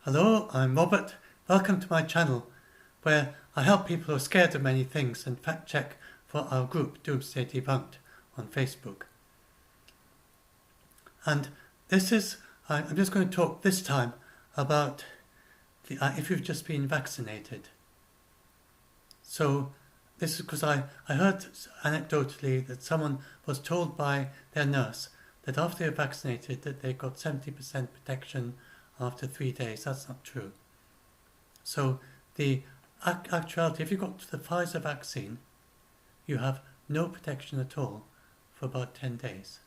Hello, I'm Robert. Welcome to my channel where I help people who are scared of many things and fact check for our group Doomsday Debunked on Facebook. And I'm just going to talk this time about if you've just been vaccinated. So this is because I heard anecdotally that someone was told by their nurse that after they're vaccinated that they got 70% protection after 3 days. That's not true. So the actuality, if you got the Pfizer vaccine, you have no protection at all for about 10 days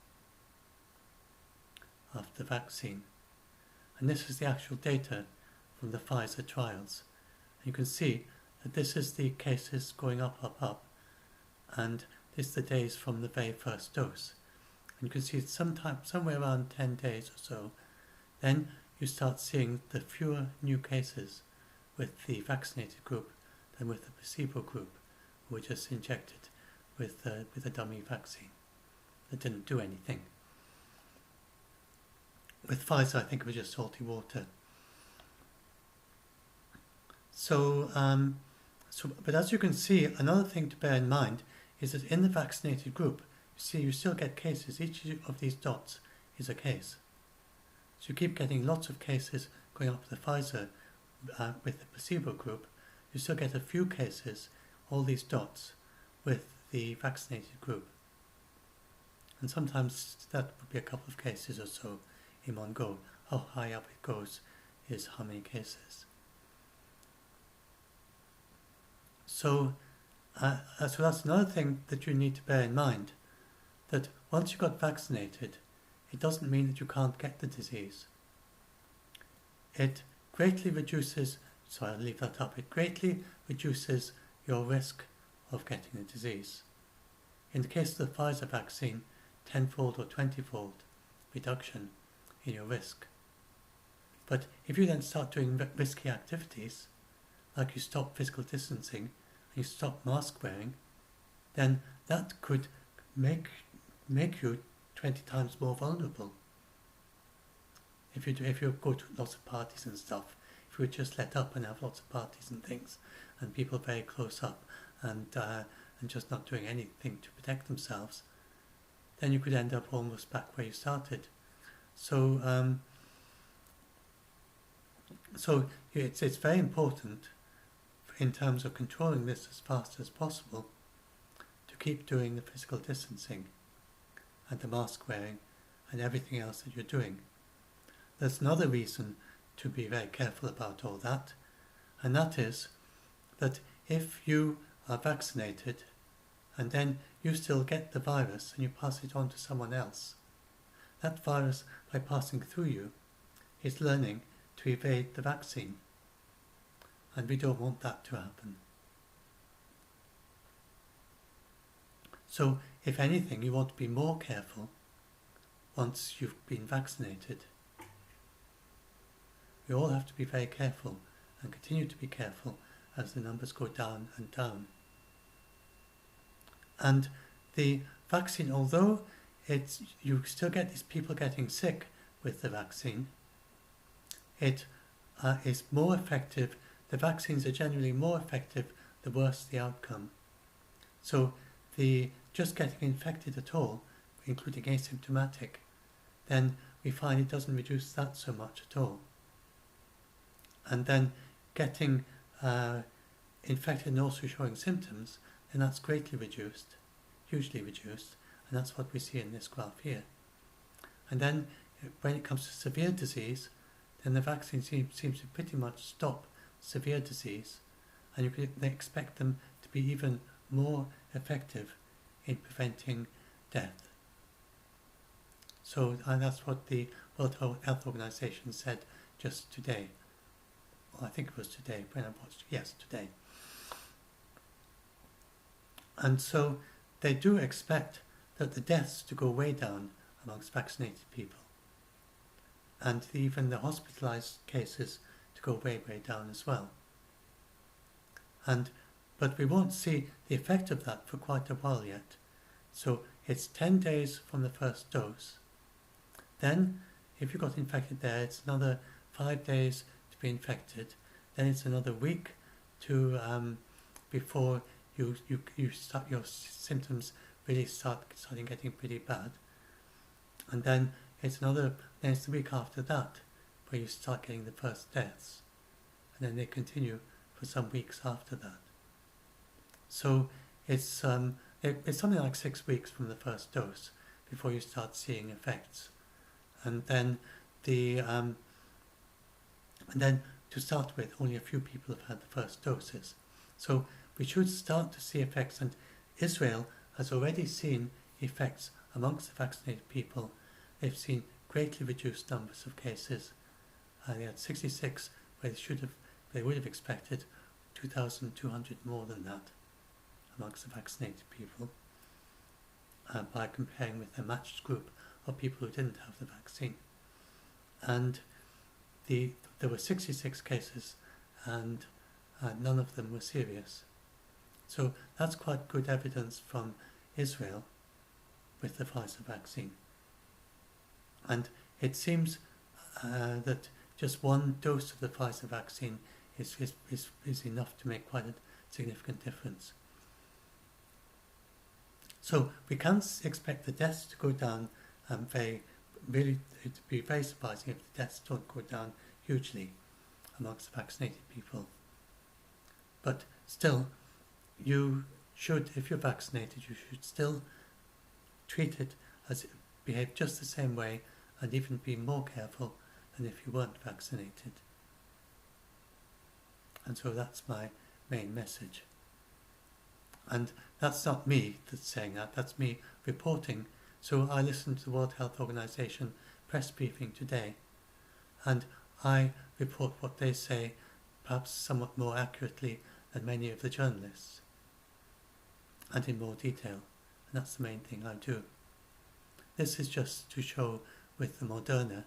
after the vaccine. And this is the actual data from the Pfizer trials. And you can see that this is the cases going up, and this is the days from the very first dose. And you can see it's somewhere around 10 days or so, then you start seeing the fewer new cases with the vaccinated group than with the placebo group, who were just injected with a dummy vaccine that didn't do anything. With Pfizer, I think it was just salty water. But as you can see, another thing to bear in mind is that in the vaccinated group, you still get cases. Each of these dots is a case. So you keep getting lots of cases going up to the Pfizer with the placebo group. You still get a few cases, all these dots, with the vaccinated group. And sometimes that would be a couple of cases or so in one go. How high up it goes is how many cases. So that's another thing that you need to bear in mind, that once you got vaccinated, it doesn't mean that you can't get the disease. It greatly reduces, it greatly reduces your risk of getting the disease. In the case of the Pfizer vaccine, 10-fold or 20-fold reduction in your risk. But if you then start doing risky activities, like you stop physical distancing and you stop mask wearing, then that could make you 20 times more vulnerable. If you go to lots of parties and stuff, if you would just let up and have lots of parties and things, and people very close up and just not doing anything to protect themselves, then you could end up almost back where you started. So it's very important in terms of controlling this as fast as possible to keep doing the physical distancing and the mask wearing and everything else that you're doing. There's another reason to be very careful about all that, and that is that if you are vaccinated and then you still get the virus and you pass it on to someone else, that virus, by passing through you, is learning to evade the vaccine. And we don't want that to happen. So, if anything, you want to be more careful once you've been vaccinated. We all have to be very careful and continue to be careful as the numbers go down and down. And the vaccine, although you still get these people getting sick with the vaccine, it is more effective. The vaccines are generally more effective the worse the outcome. So just getting infected at all, including asymptomatic, then we find it doesn't reduce that so much at all. And then getting infected and also showing symptoms, then that's greatly reduced, hugely reduced, and that's what we see in this graph here. And then when it comes to severe disease, then the vaccine seems to pretty much stop severe disease, and you can expect them to be even more effective in preventing death. So that's what the World Health Organization said just today. Well, I think it was today when I watched. Yes, today. And so they do expect that the deaths to go way down amongst vaccinated people, and even the hospitalized cases to go way, way down as well. But we won't see the effect of that for quite a while yet. So it's 10 days from the first dose. Then, if you got infected there, it's another 5 days to be infected. Then it's another week to before you start your symptoms really starting getting pretty bad, and then it's the week after that where you start getting the first deaths, and then they continue for some weeks after that. So it's something like 6 weeks from the first dose before you start seeing effects, and then and then to start with, only a few people have had the first doses. So we should start to see effects, and Israel has already seen effects amongst the vaccinated people. They've seen greatly reduced numbers of cases. They had 66 where they would have expected 2,200 more than that amongst the vaccinated people, by comparing with a matched group of people who didn't have the vaccine. And there were 66 cases, and none of them were serious. So that's quite good evidence from Israel with the Pfizer vaccine. And it seems that just one dose of the Pfizer vaccine is enough to make quite a significant difference. So we can't expect the deaths to go down it'd be very surprising if the deaths don't go down hugely amongst the vaccinated people. But still, you should, if you're vaccinated, you should still treat it behave just the same way, and even be more careful than if you weren't vaccinated. And so that's my main message. And that's not me that's saying that, that's me reporting. So I listened to the World Health Organization press briefing today, and I report what they say, perhaps somewhat more accurately than many of the journalists, and in more detail. And that's the main thing I do. This is just to show with the Moderna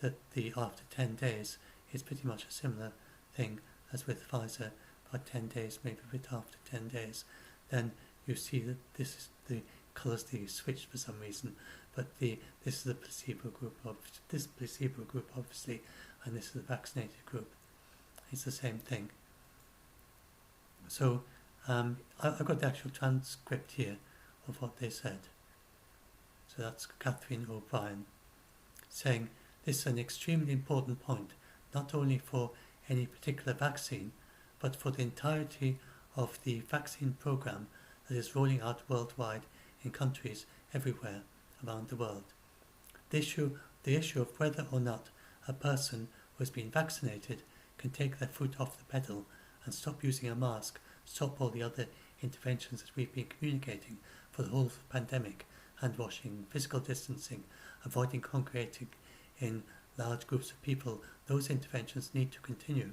that the after 10 days is pretty much a similar thing as with Pfizer, about 10 days, maybe a bit after 10 days. Then you see that the colours switched for some reason, but this is the placebo group, obviously, and this is the vaccinated group. It's the same thing. So I've got the actual transcript here of what they said. So that's Catherine O'Brien saying, "This is an extremely important point, not only for any particular vaccine, but for the entirety of the vaccine program that is rolling out worldwide in countries everywhere around the world. The issue of whether or not a person who has been vaccinated can take their foot off the pedal and stop using a mask, stop all the other interventions that we've been communicating for the whole of the pandemic, hand washing, physical distancing, avoiding congregating in large groups of people, those interventions need to continue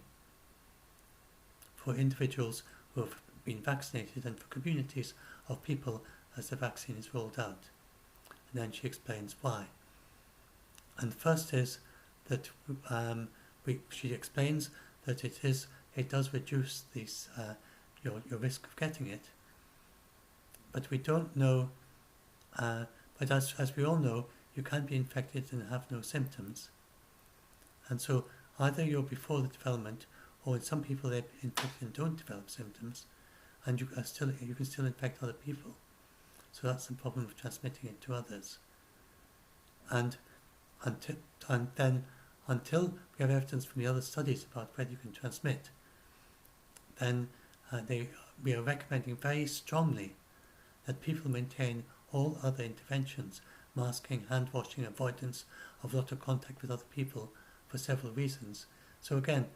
for individuals who have been vaccinated and for communities of people as the vaccine is rolled out." And then she explains why. And first is that she explains that it does reduce your risk of getting it, but we don't know. But as we all know, you can be infected and have no symptoms, and so either you're before the development, or in some people they're infected and don't develop symptoms, and you can still infect other people. So that's the problem of transmitting it to others. And until we have evidence from the other studies about whether you can transmit, then we are recommending very strongly that people maintain all other interventions, masking, hand washing, avoidance of a lot of contact with other people, for several reasons. So again,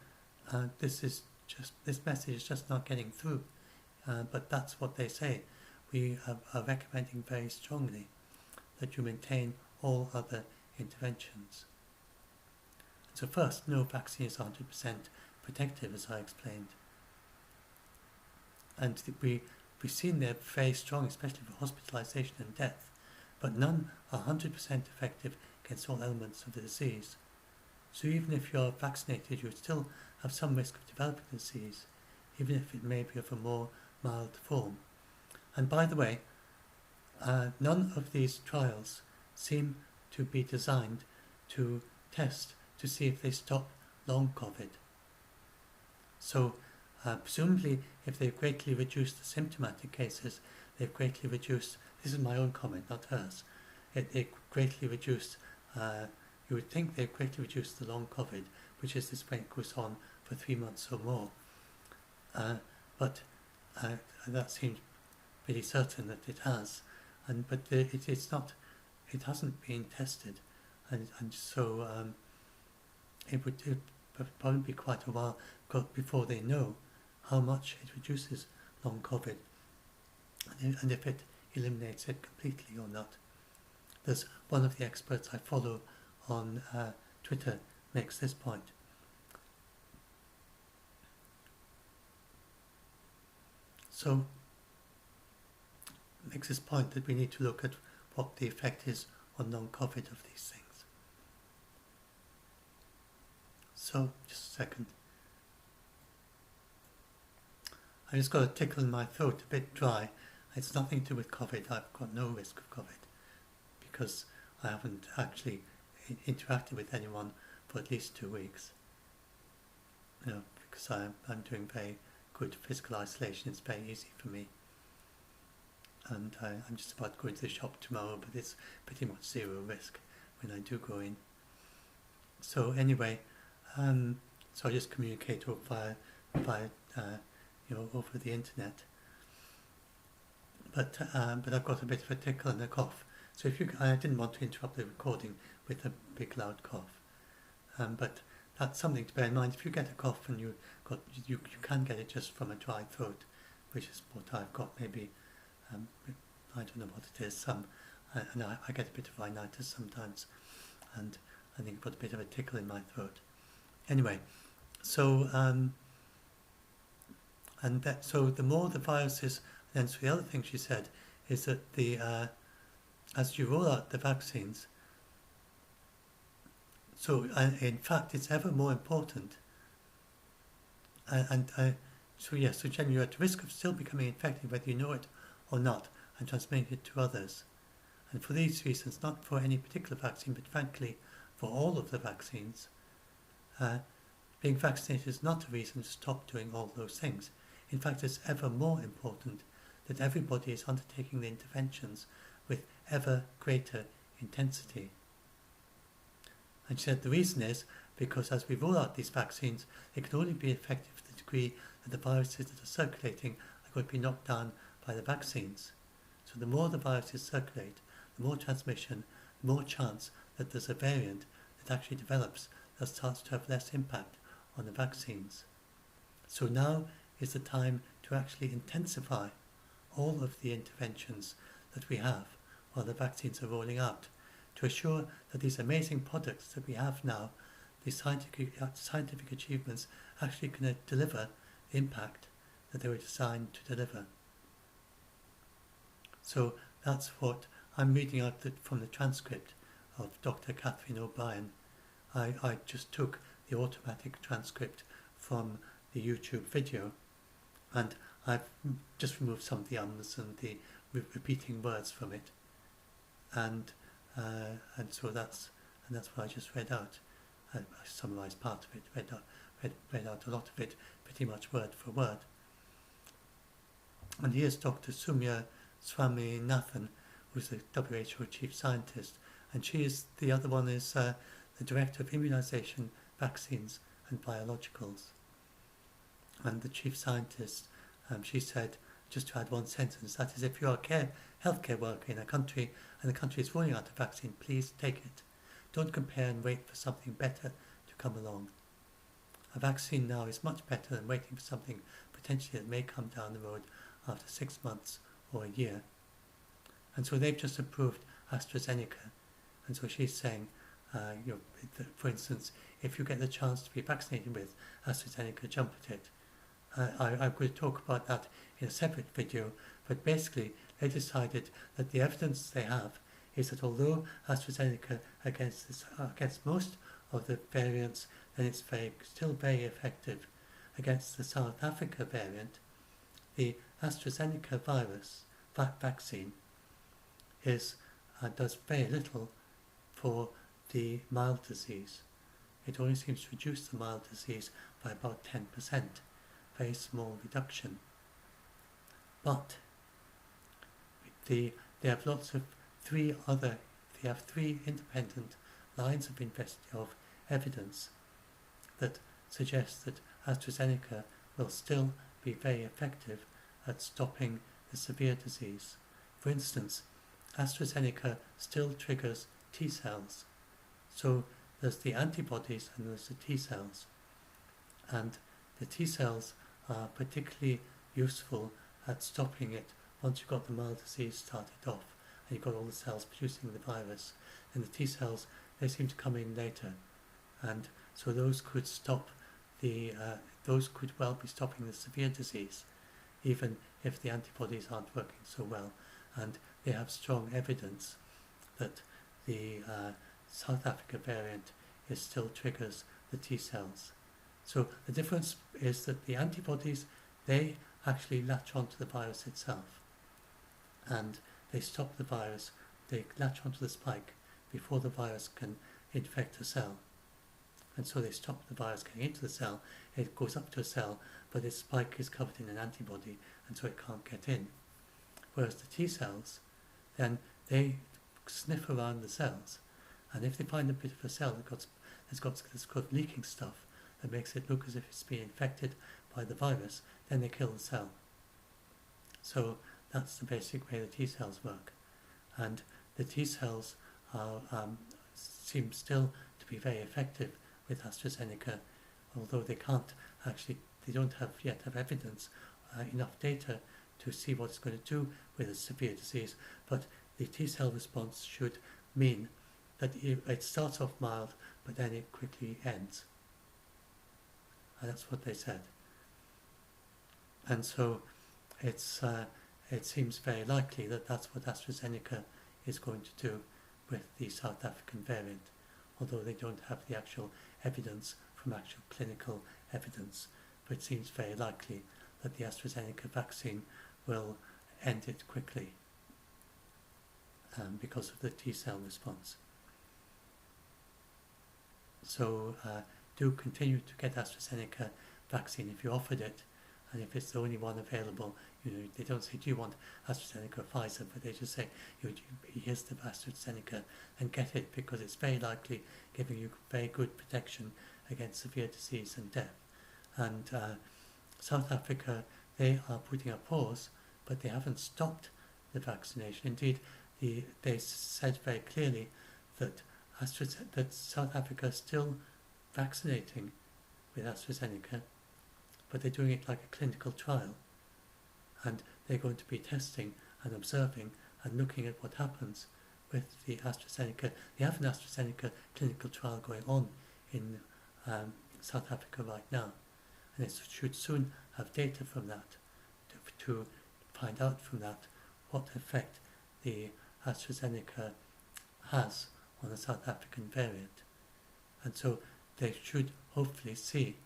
this message is just not getting through, but that's what they say. We are recommending very strongly that you maintain all other interventions. So first, no vaccine is 100% protective, as I explained. And we've seen they're very strong, especially for hospitalization and death, but none are 100% effective against all elements of the disease. So even if you're vaccinated, you still have some risk of developing the disease, even if it may be of a more mild form. And by the way, none of these trials seem to be designed to test to see if they stop long COVID. So presumably, if they've greatly reduced the symptomatic cases, they've greatly reduced, this is my own comment, not hers, they greatly reduced, you would think they've greatly reduced the long COVID, which is this when it goes on for 3 months or more. But that seems pretty certain that it has, but it's not, it hasn't been tested, and so it would probably be quite a while before they know how much it reduces long COVID, and if it eliminates it completely or not. There's one of the experts I follow on Twitter makes this point. So makes this point that we need to look at what the effect is on non-COVID of these things. So, just a second. I just got a tickle in my throat, a bit dry. It's nothing to do with COVID. I've got no risk of COVID because I haven't actually interacted with anyone for at least 2 weeks. You know, because I'm doing very good physical isolation. It's very easy for me. And I'm just about to go into the shop tomorrow, but it's pretty much zero risk when I do go in. So anyway, so I just communicate via over the internet. But I've got a bit of a tickle and a cough. So I didn't want to interrupt the recording with a big loud cough. But that's something to bear in mind. If you get a cough and you can get it just from a dry throat, which is what I've got. Maybe I don't know what it is. And I get a bit of rhinitis sometimes, and I think I've got a bit of a tickle in my throat. Anyway, so so the more the virus is, then so the other thing she said is that as you roll out the vaccines, so in fact it's ever more important. So generally you're at risk of still becoming infected whether you know it or not, and transmitting it to others. And for these reasons, not for any particular vaccine, but frankly for all of the vaccines, being vaccinated is not a reason to stop doing all those things. In fact, it's ever more important that everybody is undertaking the interventions with ever greater intensity. And she said the reason is because as we roll out these vaccines, they can only be effective to the degree that the viruses that are circulating are going to be knocked down by the vaccines. So the more the viruses circulate, the more transmission, the more chance that there's a variant that actually develops that starts to have less impact on the vaccines. So now is the time to actually intensify all of the interventions that we have while the vaccines are rolling out, to assure that these amazing products that we have now, these scientific achievements, actually can deliver the impact that they were designed to deliver. So that's what I'm reading out from the transcript of Dr. Catherine O'Brien. I just took the automatic transcript from the YouTube video, and I've just removed some of the ums and the repeating words from it, and so that's what I just read out. I summarised part of it, read out a lot of it, pretty much word for word. And here's Dr. Soumya Swaminathan, who's the WHO chief scientist, and the other one is the director of immunization, vaccines and biologicals. And the chief scientist, she said, just to add one sentence, that is, if you are a healthcare worker in a country and the country is rolling out a vaccine, please take it. Don't compare and wait for something better to come along. A vaccine now is much better than waiting for something potentially that may come down the road after 6 months or a year. And so they've just approved AstraZeneca. And so she's saying, for instance, if you get the chance to be vaccinated with AstraZeneca, jump at it. I'm going to talk about that in a separate video, but basically they decided that the evidence they have is that although AstraZeneca against most of the variants, then it's still very effective against the South Africa variant. The AstraZeneca vaccine does very little for the mild disease. It only seems to reduce the mild disease by about 10%, very small reduction. But they have three independent lines of evidence that suggest that AstraZeneca will still be very effective at stopping the severe disease. For instance, AstraZeneca still triggers T cells. So there's the antibodies and there's the T cells. And the T cells are particularly useful at stopping it once you've got the mild disease started off and you've got all the cells producing the virus. And the T cells, they seem to come in later. And so those could well be stopping the severe disease, even if the antibodies aren't working so well. And they have strong evidence that the South Africa variant still triggers the T cells. So the difference is that the antibodies, they actually latch onto the virus itself. And they stop the virus, they latch onto the spike before the virus can infect a cell. And so they stop the virus getting into the cell, it goes up to a cell, but its spike is covered in an antibody, and so it can't get in. Whereas the T cells, then they sniff around the cells, and if they find a bit of a cell that's got this kind of leaking stuff that makes it look as if it's been infected by the virus, then they kill the cell. So that's the basic way the T cells work. And the T cells seem still to be very effective with AstraZeneca, although they don't yet have evidence, enough data to see what it's going to do with a severe disease. But the T cell response should mean that it starts off mild, but then it quickly ends. And that's what they said. And so it seems very likely that that's what AstraZeneca is going to do with the South African variant, although they don't have the actual evidence from actual clinical evidence. But it seems very likely that the AstraZeneca vaccine will end it quickly because of the T cell response. So do continue to get AstraZeneca vaccine if you're offered it, and if it's the only one available. They don't say, do you want AstraZeneca or Pfizer, but they just say, here's the AstraZeneca, and get it, because it's very likely giving you very good protection against severe disease and death. And South Africa, they are putting a pause, but they haven't stopped the vaccination. Indeed, they said very clearly that South Africa is still vaccinating with AstraZeneca, but they're doing it like a clinical trial. And they're going to be testing and observing and looking at what happens with the AstraZeneca. They have an AstraZeneca clinical trial going on in South Africa right now. And it should soon have data from that to find out from that what effect the AstraZeneca has on the South African variant. And so they should hopefully see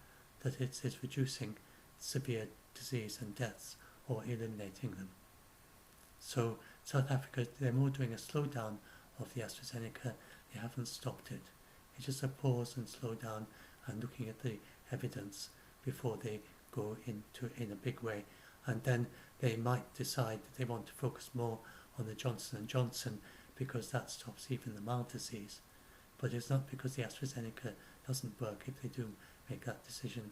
that it is reducing severe disease and deaths or eliminating them. So South Africa, they're more doing a slowdown of the AstraZeneca. They haven't stopped it. It's just a pause and slow down and looking at the evidence before they go in a big way. And then they might decide that they want to focus more on the Johnson & Johnson because that stops even the mild disease. But it's not because the AstraZeneca doesn't work if they do make that decision.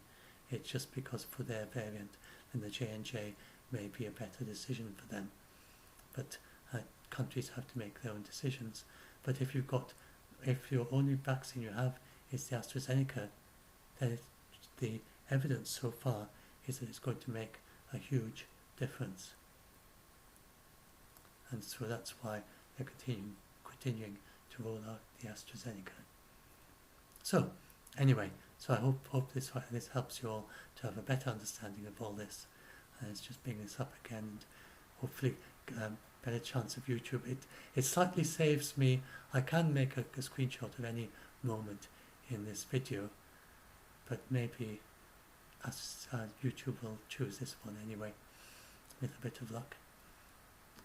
It's just because for their variant, then the J&J may be a better decision for them. But countries have to make their own decisions. But if your only vaccine you have is the AstraZeneca, then the evidence so far is that it's going to make a huge difference. And so that's why they're continuing to roll out the AstraZeneca. So, anyway, I hope this helps you all to have a better understanding of all this. And it's just bringing this up again, and hopefully better chance of YouTube. It slightly saves me. I can make a screenshot of any moment in this video, but maybe YouTube will choose this one anyway, with a bit of luck.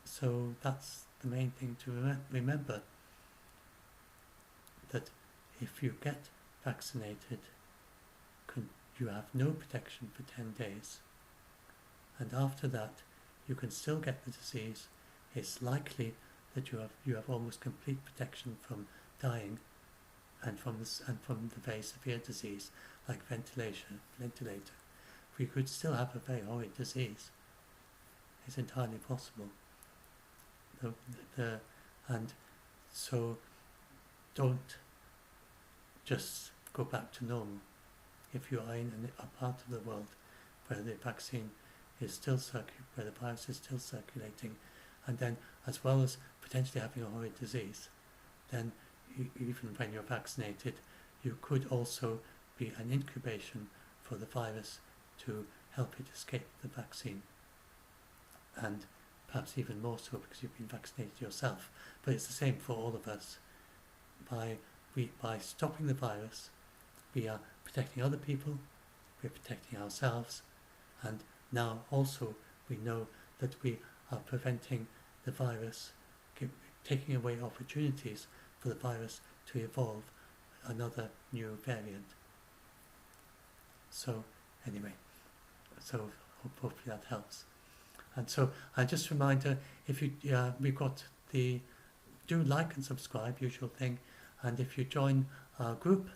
So that's the main thing to remember, that if you get vaccinated, you have no protection for 10 days. and after that you can still get the disease. It's likely that you have almost complete protection from dying and from the very severe disease like ventilator. We could still have a very horrid disease. It's entirely possible. And so don't just go back to normal. If you are in a part of the world where the vaccine is still where the virus is still circulating, and then as well as potentially having a horrid disease, then even when you're vaccinated, you could also be an incubation for the virus to help it escape the vaccine. And perhaps even more so because you've been vaccinated yourself. But it's the same for all of us. By stopping the virus, we are protecting other people, we're protecting ourselves, and now also we know that we are preventing the virus, taking away opportunities for the virus to evolve another new variant. So anyway, so hopefully that helps. And so, just a reminder, if you we've got do like and subscribe, usual thing, and if you join our group,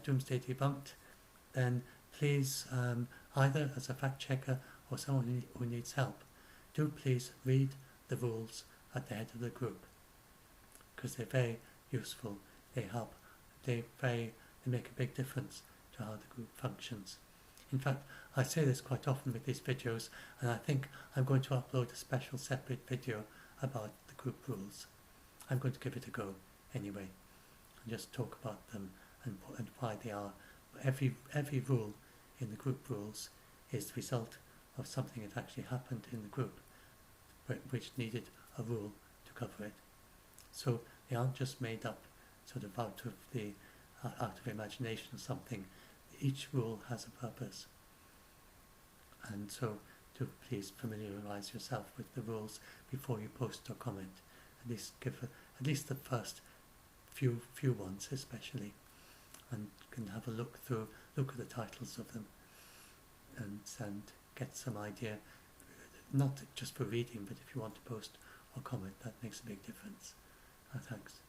Doomsday Debunked, then please, either as a fact checker or someone who needs help, do please read the rules at the head of the group, because they're very useful. They help. They make a big difference to how the group functions. In fact, I say this quite often with these videos, and I think I'm going to upload a special separate video about the group rules. I'm going to give it a go anyway, and just talk about them and why they are. Every rule in the group rules is the result of something that actually happened in the group, which needed a rule to cover it. So they aren't just made up sort of out of imagination or something. Each rule has a purpose, and so do please familiarise yourself with the rules before you post or comment. At least at least the first few ones especially, and can have a look at the titles of them, and get some idea, not just for reading, but if you want to post or comment, that makes a big difference. Thanks.